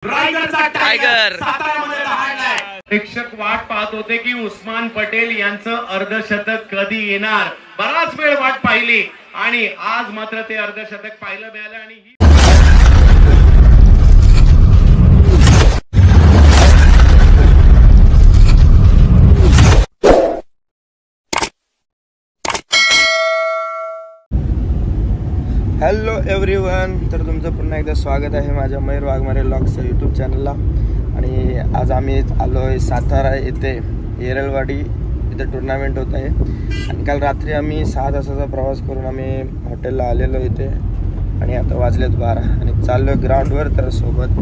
रायगडचा tiger साताऱ्यामध्ये दहाडलाय। प्रेक्षक वाट पाहत होते की उस्मान पटेल यांचं अर्धशतक कधी येणार। बराच वेळ वाट पाहिली आणि आज मात्र ते अर्धशतक पाहायला मिळालं। आणि हॅलो एव्हरीवन, तर तुमचं पुन्हा एकदा स्वागत आहे माझ्या मयूर वाघमारे व्लॉग्स यूट्यूब चॅनलला। आणि आज आम्ही आलो आहे सातारा येथे येरळवाडी इथे टुर्नामेंट होत आहे। आणि काल रात्री आम्ही 6 तासाचा प्रवास करून आम्ही हॉटेलला आलेलो इथे आणि आता वाजलेत 12 आणि चाललो ग्राउंडवर। तर सोबत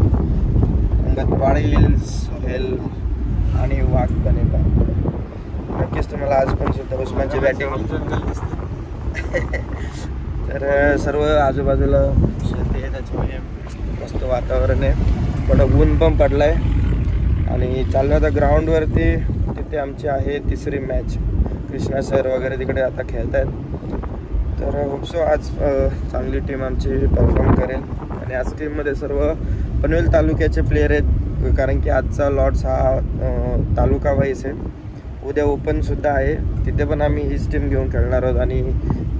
अंगद पाटील, सोहेल आणि वाघ पण येतात। नक्कीच तुम्हाला आज पण सुद्धा उस्मानची बॅटिंग तर सर्व आजूबाजूला शेती आहे, त्याच्यामुळे मस्त वातावरण आहे। पण ऊन पण पडलं आहे आणि चाललं आता ग्राउंडवरती। तिथे आमची आहे तिसरी मॅच, कृष्णा सर वगैरे तिकडे आता खेळत आहेत। तर होपसो आज चांगली टीम आमची परफॉर्म करेल। आणि आज टीममध्ये सर्व पनवेल तालुक्याचे प्लेयर आहेत, कारण की आजचा लॉर्ड्स हा तालुका वाईज आहे। उद्या ओपनसुद्धा आहे, तिथे पण आम्ही हीच टीम घेऊन खेळणार आहोत आणि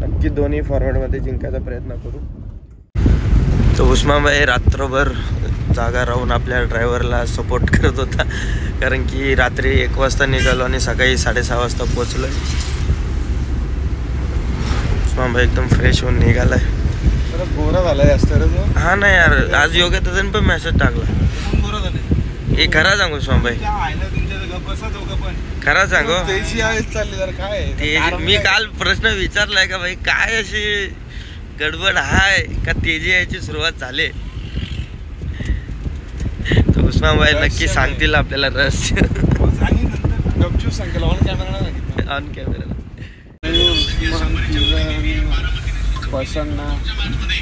नक्की दोन्ही फॉरवर्डमध्ये जिंकायचा प्रयत्न करू। तर उस्मान भाई रात्रभर जागा राहून आपल्या ड्रायव्हरला सपोर्ट करत होता, कारण की रात्री 1 वाजता निघालो आणि सकाळी 6:30 वाजता पोचलो। उस्मान भाई एकदम फ्रेश होऊन निघालाय। गोरा झालाय हा ना यार, आज योग्य त्याने पण मेसेज टाकला। हे खरा सांगू उस्मान भाई, खरा सांगू मी काल प्रश्न विचारलाय का भाई काय अशी गडबड हाय का तेजी यायची सुरुवात झाली। तर उस्मान भाई नक्की सांगतील आपल्याला रहस्य ऑन कॅमेरा।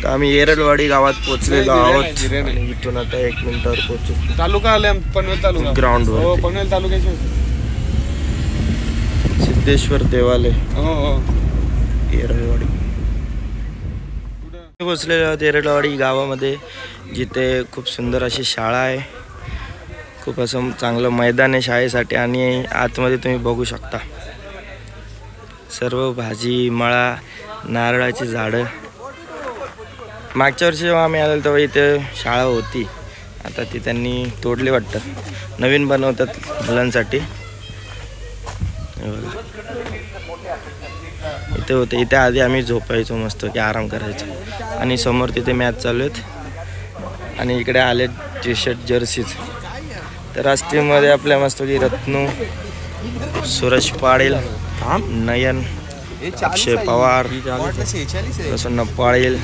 तर आम्ही येरळवाडी गावात पोहोचलेलो आहोत। इथून आता 1 मिनिटावर पोहोचू। तालुका आले पनवेल तालुका, ग्राउंड वर पनवेल तालुक्याचे सिद्धेश्वर देवालय येरळवाडी पोहोचलेलो आहोत। येरळवाडी गावामध्ये जिथे खूप सुंदर अशी शाळा आहे, खूप असं चांगलं मैदान आहे शाळेसाठी। आणि आतमध्ये तुम्ही बघू शकता सर्व भाजी मळा, नारळाची झाडं। मागच्या वर्षी जेव्हा आम्ही आलो तेव्हा इथे शाळा होती, आता ती त्यांनी तोडली वाटतं, नवीन बनवतात मुलांसाठी। इथे होते, इथे आधी आम्ही झोपायचो मस्त की आराम करायचो। आणि समोर तिथे मॅच चालू आहेत आणि इकडे आले टी-शर्ट जर्सीज। तर आज टीममध्ये आपल्या मस्त की रत्नू, सूरज पाटील, नयन, अक्षय पवार, प्रसन्न पाटील,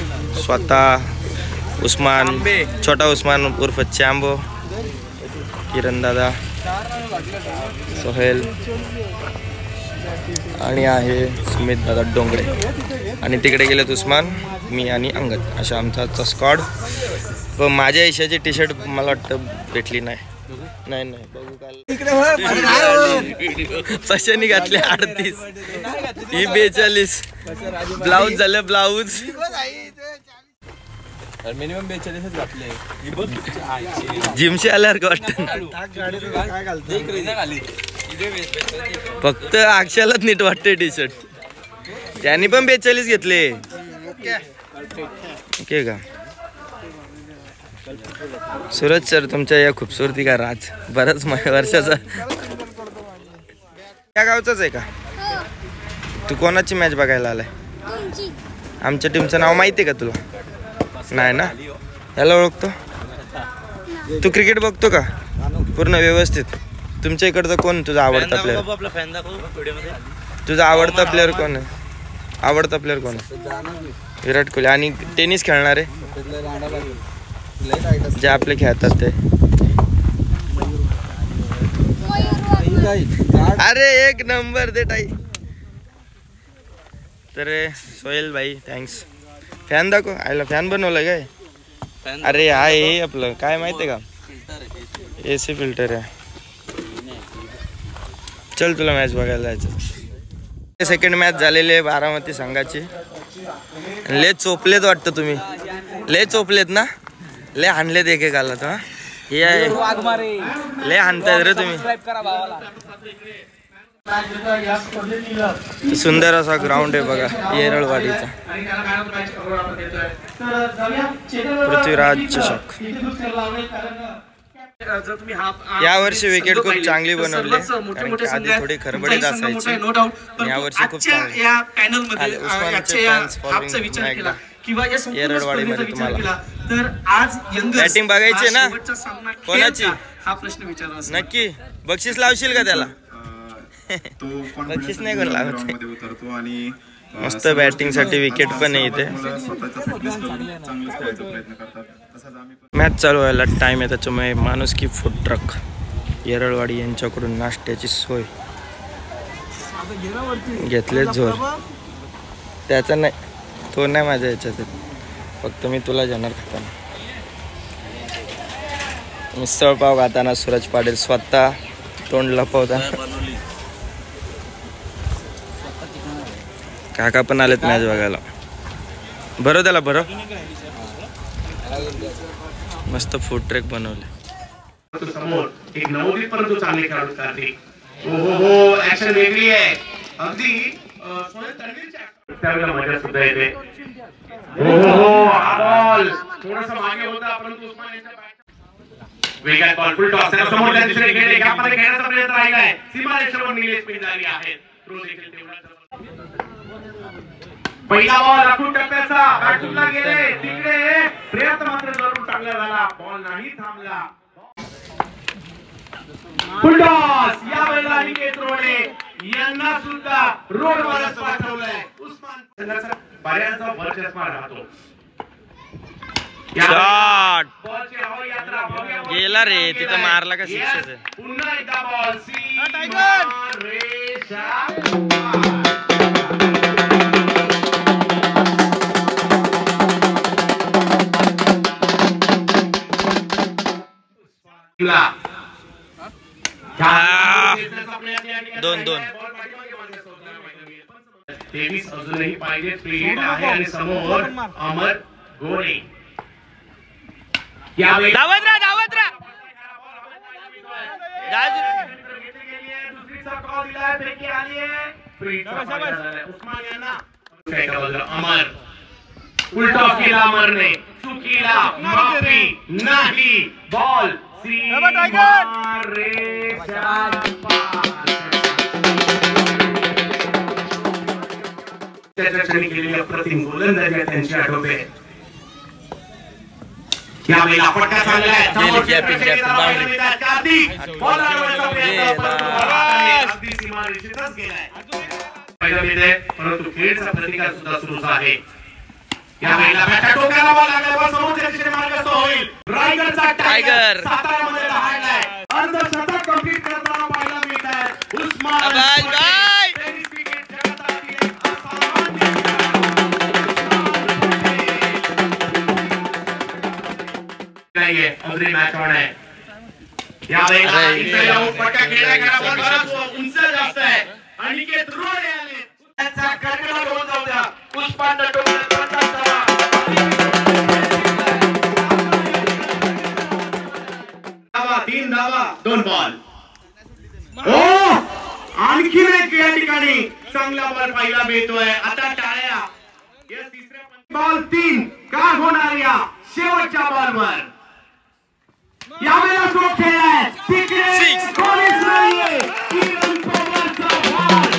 स्वतः उस्मान, छोटा उस्मान उर्फ चॅम्बो, किरण दादा, सोहेल आणि आहे सुमित दादा डोंगरे। आणि तिकडे गेलेत उस्मान, मी आणि अंगद, अशा आमचा स्क्वॉड। पण माझ्या ईशाची टी-शर्ट मला वाटतं भेटली नाही बघू काल पशानी घातले 38, ही 42, ब्लाऊज झालं ब्लाऊज मिनिमम 42 घातले। जिमशी आल्यावर वाटतं फक्त अक्षालाच नीट वाटते टी-शर्ट, त्यांनी पण 42 घेतले। ओके का सूरज सर, तुमच्या या खूबसूरती का राज बराच वर्षाचा। त्या गावचाच आहे का तू? कोणाची मॅच बघायला आलाय? आमच्या टीमचं नाव माहिती आहे का तुला? नाही ना, याला ओळखतो तू? क्रिकेट बघतो का पूर्ण व्यवस्थित? तुमच्या इकडचा कोण तुझा आवडता प्लेअर? तुझा आवडता प्लेअर कोण आहे? आवडता प्लेअर कोण आहे? विराट कोहली। आणि टेनिस खेळणारे जे आपले खेळतात ते? अरे 1 नंबर दे टाई। तर सोहेल भाई थँक्स। फॅन दाखव, आयला फॅन बनवलं काय? अरे हा हे आपलं काय माहिती आहे का, AC फिल्टर आहे। चल तुला मॅच बघायला जायचं। सेकंड मॅच झालेली आहे बारामती संघाची। लय चोपलेत वाटतं तुम्ही, लय चोपलेत ना, लय हाणलेत एकेकाला तर। हे आहे लय हाणताय रे तुम्ही. सुंदर असा ग्राउंड आहे बघा येरळवाडीचा. पृथ्वीराज चषक यावर्षी विकेट खूप चांगली बनवली, कारण की आधी थोडी खरबडीत असायची. यावर्षी खूप चांगली. येरळवाडीमध्ये तुम्हाला बॅटिंग बघायची ना कोणाची हा प्रश्न विचारला नक्की बक्षीस लावशील का त्याला? बक्षीस नाही कोण लावत. मस्त बॅटिंग साठी विकेट पण आहे इथे. मॅच चालू व्हायला टाइम आहे, त्याच्यामुळे माणुसकी फूड ट्रक येरळवाडी यांच्याकडून नाश्त्याची सोय घेतले. जोर त्याचा नाही, तो नाही माझ्या याच्यात, फक्त मी तुला जाणार खाताना. मिसळ पाव खाताना सूरज पाटील स्वतः तोंड लपवताना. काका पण आलेत मॅच बघायला. बरं त्याला बरं मस्त फूड ट्रॅक बनवले. समोर एक नवोदित परंतु चांगले खेळाडू कार्तिक. हो ऍक्शन वेगळी आहे अगदी. त्यावेळेला मजा सुद्धा येते. बॉल थोडासा मागे होता, परंतु उस्मान यांच्या वेगात बॉल फुल टॉस समोर त्या दिशेने गेले. गॅपमध्ये खेळण्याचा प्रयत्न राहिलाय. सीमारेषेवर निलेश स्पीड झाली आहे. पहिला बॉल अखूट टप्प्याचा बॅटला गेले तिकडे. प्रयत्न मात्र जरूर चांगला झाला, बॉल नाही थांबला. फुल टॉस या वेळेला निकेत रोडे यांना सुद्धा रोडवरच पाठवलंय. उस्मान बऱ्याचदा वर्चस्व राहतो. शॉट गेला रे, तिथं मारला का सिक्स. पुन्हा एकदा बॉल दोन 23 अजूनही पाहिजे. स्पीड आहे आणि समोर अमर गोरे. धावत राहा अमर उलटा केला. अमरने चुकीला माफी नाही. बॉल त्याच्या क्षणी केलेली अप्रतिम गोलंदाजी त्यांची आठवते. यावेळेला फटका चांगला आहे. कार्तिक बॉल अडवायचा प्रयत्न अगदी सीमारेषेतच गेलाय. पहिला मिळते, परंतु खेळचा प्रतिकार सुद्धा सुरूच आहे. यावेळेला बॅटच्या टोकाला बॉल लागला. बॉल समोरच्या दिशेने मार्गस्थ होईल. रायगडचा टायगर साताऱ्यामध्ये दहाडलाय. अर्धशतक कंप्लीट करताना पाहायला मिळत आहे उस्मान. अगदी मॅच ऑन आहे. यावेळेला फटका उंच जास्त आहे. अनिकेत रोडे आले. त्यांचा कडकडा होऊन जाऊ द्या. उस्मान 3 धावा 2 बॉल. आणखी एक या ठिकाणी चांगला बॉल पाहायला मिळतोय. आता टाळ्या. या तिसऱ्या बॉल 3 काय होणार या शेवटच्या बॉलवर. यावेळेला तो खेळलाय तिकडे कोणीच नाहीये. किरण पवारचा बॉल.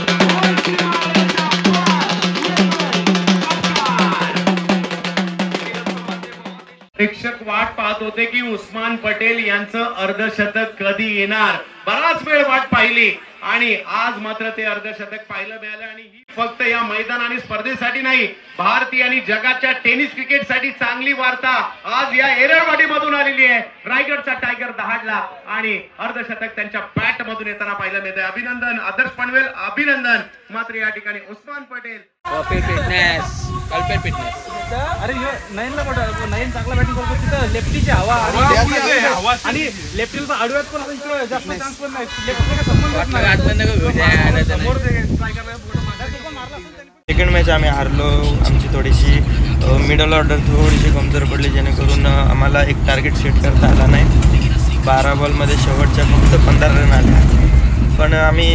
प्रेक्षक वाट पाहत होते की उस्मान पटेल यांचं अर्धशतक कधी येणार. बराच वेळ वाट पाहिली आणि आज मात्र ते अर्धशतक पाहायला मिळालं. आणि ही फक्त या मैदान आणि स्पर्धेसाठी नाही, भारतीय आणि जगाच्या टेनिस क्रिकेटसाठी चांगली वार्ता आज या येरळवाडी मधून आलेली आहे. रायगडचा टायगर दहाडला आणि अर्धशतक त्यांच्या बॅट मधून येताना पाहायला मिळतंय. अभिनंदन आदर्श पनवेल, अभिनंदन. मात्र या ठिकाणी उस्मान पटेल अरे नयनला नयन चांगला बॅटिंग करतो. तिथं लेफ्टीची हवा आणि लेफ्टीला आडव्यात पण आपण जास्त चान्स पण नाही. सेकंड मॅच आम्ही हारलो. आमची थोडीशी मिडल ऑर्डर थोडीशी कमजोर पडली, जेणेकरून आम्हाला एक टार्गेट सेट करता आला नाही. 12 बॉलमध्ये शेवटच्या फक्त 15 रन आल्या. पण आम्ही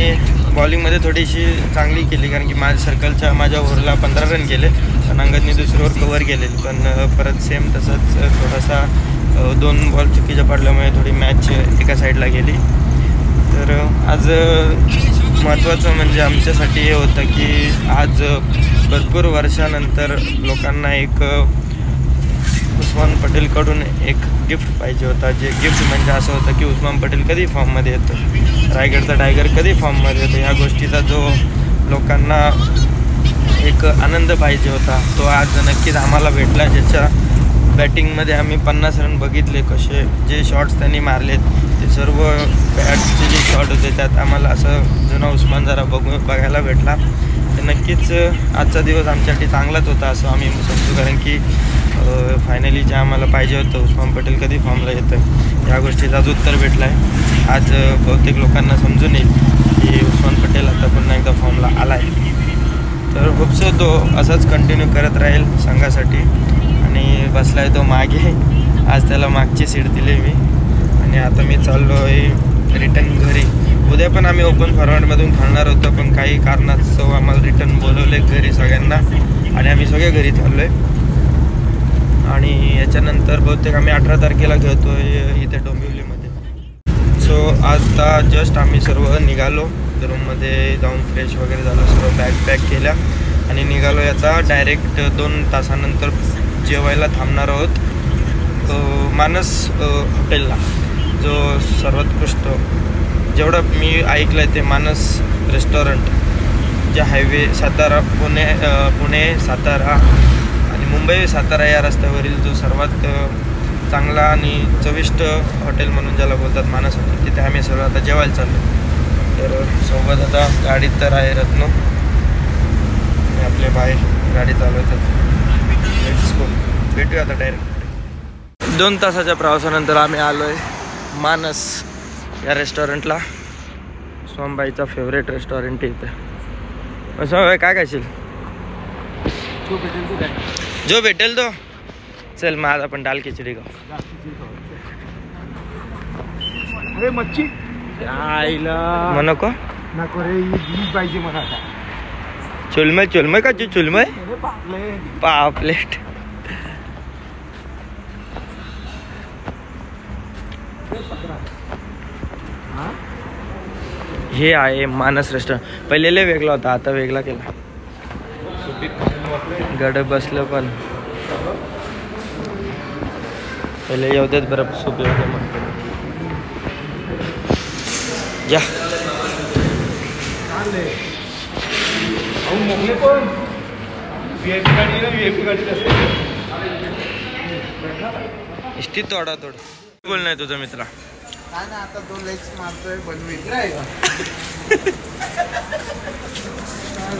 बॉलिंगमध्ये थोडीशी चांगली केली, कारण की माझ्या ओव्हरला 15 रन केले, पण अंगदने दुसरी ओव्हर कव्हर केलेली. पण परत सेम तसंच थोडासा 2 बॉल चुकीच्या पडल्यामुळे थोडी मॅच एका साईडला गेली. तर आज महत्त्वाचं म्हणजे आमच्यासाठी हे होतं की आज भरपूर वर्षानंतर लोकांना एक उस्मान पटेलकडून एक गिफ्ट पाहिजे होता. जे गिफ्ट म्हणजे असं होतं की उस्मान पटेल कधी फॉर्ममध्ये येतो, रायगडचा टायगर कधी फॉर्ममध्ये येतो, ह्या गोष्टीचा जो लोकांना एक आनंद पाहिजे होता तो आज नक्कीच आम्हाला भेटला. ज्याच्या बॅटिंगमध्ये आम्ही 50 रन बघितले, कसे जे शॉट्स त्यांनी मारलेत ते सर्व बॅटचे जे शॉट होते त्यात आम्हाला असं जुना उस्मान जरा बघायला भेटला. तर नक्कीच आजचा दिवस आमच्यासाठी चांगलाच होता असं आम्ही समजू, कारण की फायनली जे आम्हाला पाहिजे होतं उस्मान पटेल कधी फॉर्मला येतं या गोष्टीचं आज उत्तर भेटलं आहे. आज बहुतेक लोकांना समजून येईल की उस्मान पटेल आता पुन्हा एकदा फॉर्मला आला आहे. तर होपसो तो असाच कंटिन्यू करत राहील संघासाठी. आणि बसला आहे तो मागे, आज त्याला मागची सीट दिली मी. आणि आता मी चाललो आहे रिटर्न घरी. उद्या पण आम्ही ओपन फॉरवर्डमधून खेळणार होतो, पण काही कारणास्तव आम्हाला रिटर्न बोलवले घरी सगळ्यांना आणि आम्ही सगळे घरी चाललो आहे. आणि याच्यानंतर बहुतेक आम्ही 18 तारखेला खेळतो आहे इथे डोंबिवलीमध्ये. सो आता जस्ट आम्ही सर्व निघालो, रूममध्ये जाऊन फ्रेश वगैरे झालो, सर्व बॅग पॅक केल्या आणि निघालो. आता डायरेक्ट 2 तासानंतर जेवायला थांबणार आहोत मानस हॉटेलला, जो सर्वोत्कृष्ट जेवढं मी ऐकलं आहे ते मानस रेस्टॉरंट जे हायवे सातारा पुणे सातारा आणि मुंबई सातारा या रस्त्यावरील जो सर्वात चांगला आणि चविष्ट हॉटेल म्हणून ज्याला बोलतात मानस हॉटेल, तिथे आम्ही सर्व आता जेवायला चाललो. तर सोबत आता गाडीत तर आहे रत्न आणि आपले बाहेर गाडी चालवतात. लेट्स गो, भेटूया आता डायरेक्ट. 2 तासाच्या प्रवासानंतर आम्ही आलो आहे मानस या रेस्टॉरंटला. सोमबाईचा फेवरेट रेस्टॉरंट आहे इथं. असं काय खाशील? जो भेटेल तो. चल मग आज आपण दाल खिचडी खाऊ. अरे मच्छी मग नको रे, पाहिजे मला. चुलमय का चुलमय पापलेट. हे आहे मानस रेस्टॉरंट. पहिलेला वेगळा होता, आता वेगळा केला. गड बसलं पण पहिले येऊ देत बरं सूप येऊ दे मग या. इष्टी तोडा तोड बोल नाही तुझा मित्रा. आता तो लेग्स मारतोय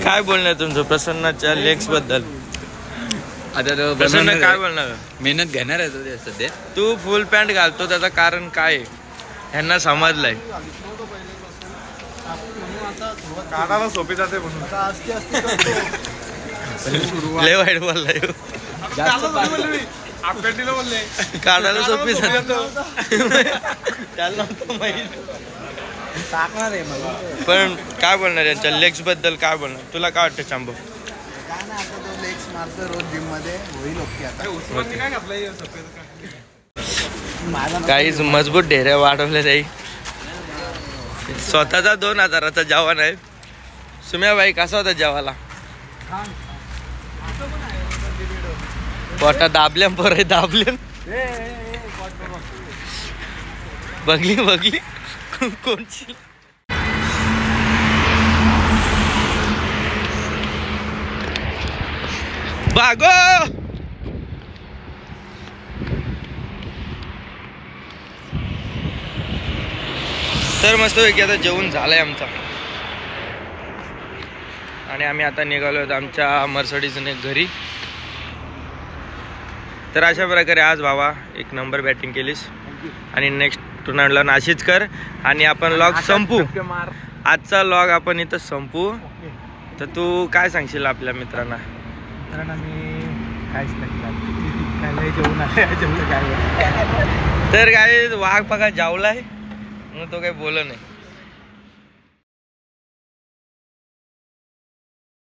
काय बोलणार तुमचं प्रसन्नाच्या लेग्स बद्दल? आता तो प्रसन्न काय बोलणार? मेहनत घेणार आहे तो सध्या. तू फुल पॅन्ट घालतो त्याचं कारण काय ह्यांना समजलंय. काढायला सोपी जाते म्हणून लय वाईट बोललाय. काढायला सोपी टाकणार आहे. पण काय बोलणार यांच्या लेग्स बद्दल काय बोलणार? तुला काय वाटतं चांबो? काय ना, आता तो लेग्स मारतोय रोज जिम मध्ये, होईल ओके. आता काहीच मजबूत ढेऱ्या वाढवल्या जाईल. स्वतःचा 2000चा जवान आहे. सुम्याबाई कसा होता जेवाला? पोटा दाबल्या पोरे दाबले. बघली कोणची बागो. तर मस्तपैकी आता जेवण झालंय आमचा आणि आम्ही आता निघालो आहोत आमच्या मर्सिडीजने घरी. तर अशा प्रकारे आज भावा 1 नंबर बॅटिंग केलीस आणि नेक्स्ट टुर्नामेंटला नाशिक कर आणि आपण लॉग संपू. आजचा लॉग आपण इथं संपू. तर तू काय सांगशील आपल्या मित्रांना? मी काहीच नाही. तर काय वाघ बघा जावलाय मग तो काही बोल नाही.